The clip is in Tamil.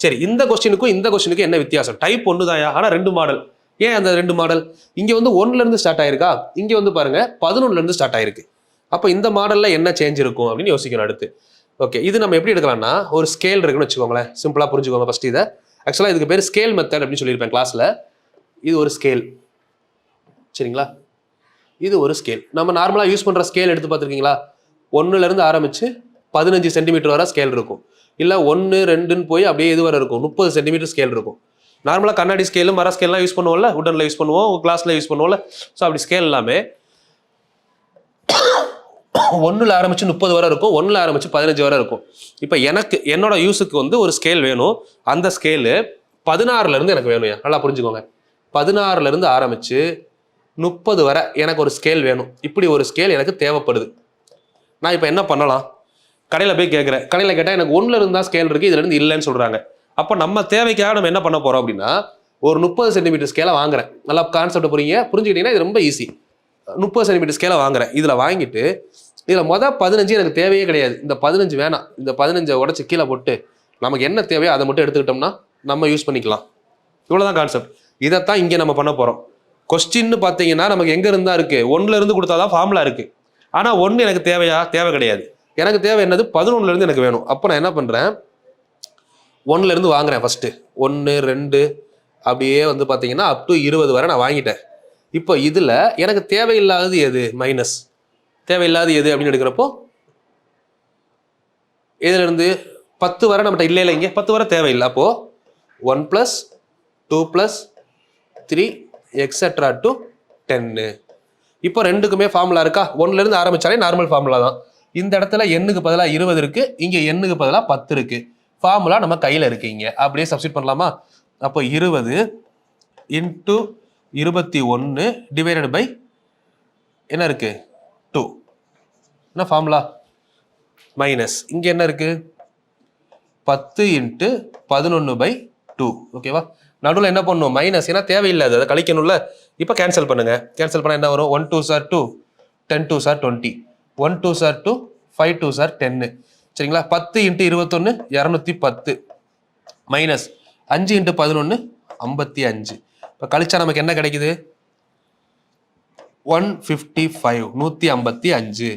சரி, இந்த கொஸ்டினுக்கும் என்ன வித்தியாசம்? டைப் ஒன்று தாயா, ஆனால் 2 மாடல். ஏன் அந்த 2 மாடல்? இங்கே வந்து 1லேருந்து ஸ்டார்ட் ஆயிருக்கா, இங்கே வந்து பாருங்க 11லேருந்து ஸ்டார்ட் ஆயிருக்கு. அப்போ இந்த மாடலில் என்ன சேஞ்ச் இருக்கும் அப்படின்னு யோசிக்கணும் அடுத்து. ஓகே, இது நம்ம எப்படி எடுக்கலாம்னா, ஒரு ஸ்கேல் இருக்குன்னு வச்சுக்கோங்களேன். சிம்பிளாக புரிஞ்சுக்கோங்க ஃபர்ஸ்ட் இதை. ஆக்சுவலாக இதுக்கு பேர் ஸ்கேல் மெத்தட் அப்படின்னு சொல்லியிருப்பேன் கிளாஸில். இது ஒரு ஸ்கேல், சரிங்களா? இது ஒரு ஸ்கேல். நம்ம நார்மலாக யூஸ் பண்ணுற ஸ்கேல் எடுத்து பார்த்துருக்கீங்களா? 1லேருந்து ஆரம்பித்து 15 சென்டிமீட்டர் வரை ஸ்கேல் இருக்கும். இல்லை 1, 2ன்னு போய் அப்படியே இது வரை இருக்கும், 30 சென்டிமீட்டர் ஸ்கேல் இருக்கும். நார்மலாக கண்ணாடி ஸ்கேலு, மர ஸ்கேல்லாம் யூஸ் பண்ணுவோம்ல, உடனில் யூஸ் பண்ணுவோம், கிளாஸில் யூஸ் பண்ணுவோம்ல. ஸோ அப்படி ஸ்கேல் எல்லாமே 1ல் ஆரம்பித்து 30 வரை இருக்கும், 1ல் ஆரம்பித்து 15 வரை இருக்கும். இப்போ என்னோட யூஸுக்கு வந்து ஒரு ஸ்கேல் வேணும். அந்த ஸ்கேலு 16லேருந்து எனக்கு வேணும். நல்லா புரிஞ்சுக்கோங்க. 16லேருந்து ஆரம்பித்து 30 வரை எனக்கு ஒரு ஸ்கேல் வேணும். இப்படி ஒரு ஸ்கேல் எனக்கு தேவைப்படுது. நான் இப்போ என்ன பண்ணலாம்? கடையில் போய் கேட்குறேன். கடையில் கேட்டால் எனக்கு 1லேருந்து தான் ஸ்கேல் இருக்குது, இதுலேருந்து இல்லைன்னு சொல்கிறாங்க. அப்போ நம்ம தேவைக்காக நம்ம என்ன பண்ண போகிறோம் அப்படின்னா, ஒரு 30 சென்டிமீட்டர் ஸ்கேலை வாங்குறேன். நல்லா கான்செப்ட் புரிஞ்சுக்கிட்டீங்கன்னா இது ரொம்ப ஈஸி. 30 சென்டிமீட்டர் ஸ்கேலை வாங்குறேன். இதில் வாங்கிட்டு இதில் 15 எனக்கு தேவையே கிடையாது. இந்த 15 வேணாம். இந்த 15 உடச்சி கீழே போட்டு நமக்கு என்ன தேவையோ அதை மட்டும் எடுத்துக்கிட்டோம்னா நம்ம யூஸ் பண்ணிக்கலாம். இவ்வளோதான் கான்செப்ட். இதைத்தான் இங்கே நம்ம பண்ண போகிறோம். கொஸ்டின்னு பார்த்தீங்கன்னா நமக்கு எங்கே இருந்தா இருக்குது? 1லேருந்து கொடுத்தா தான் ஃபார்முலா இருக்குது. ஆனால் 1 எனக்கு தேவையா? தேவை கிடையாது. எனக்கு தேவை என்னது? 11லேருந்து எனக்கு வேணும். அப்போ நான் என்ன பண்ணுறேன்? 1லேருந்து வாங்குறேன் ஃபஸ்ட்டு. 1, 2 அப்படியே வந்து பார்த்தீங்கன்னா அப் டு 20 வரை நான் வாங்கிட்டேன். இப்போ இதில் எனக்கு தேவையில்லாதது எது? மைனஸ். தேவையில்லாத எது அப்படின்னு எடுக்கிறப்போ இதிலிருந்து 10 வரை நம்மகிட்ட இல்லை இங்கே 10 வரை தேவையில்லை. அப்போது 1 + 2 + 3 எக்ஸெட்ரா டு 10. இப்போ ரெண்டுக்குமே ஃபார்முலா இருக்கா? 1லேருந்து ஆரம்பித்தாலே நார்மல் ஃபார்முலா தான். இந்த இடத்துல எண்ணுக்கு பதிலாக 20 இருக்குது, இங்கே எண்ணுக்கு பதிலாக 10 இருக்குது. ஃபார்முலா நம்ம கையில் இருக்குது. இங்கே அப்படியே சப்ஸ்டிட் பண்ணலாமா? அப்போ 20 × 21 டிவைடட் பை என்ன இருக்குது? 2. என்ன ஃபார்முலா? மைனஸ். இங்கே என்ன இருக்குது? 10 × 11/2. ஓகேவா? நடுவில் என்ன பண்ணணும்? மைனஸ். ஏன்னா தேவையில்லை, அதை கழிக்கணும்ல. இப்போ கேன்சல் பண்ணுங்க. கேன்சல் பண்ணால் என்ன வரும்? 1 2s are 2, 10 2s are 20, 1 2s are 2, 5 2s are 10. சரிங்களா? 10 × 21 210 மைனஸ் 5 × 11 55. இப்போ கழிச்சா நமக்கு என்ன கிடைக்குது? 155.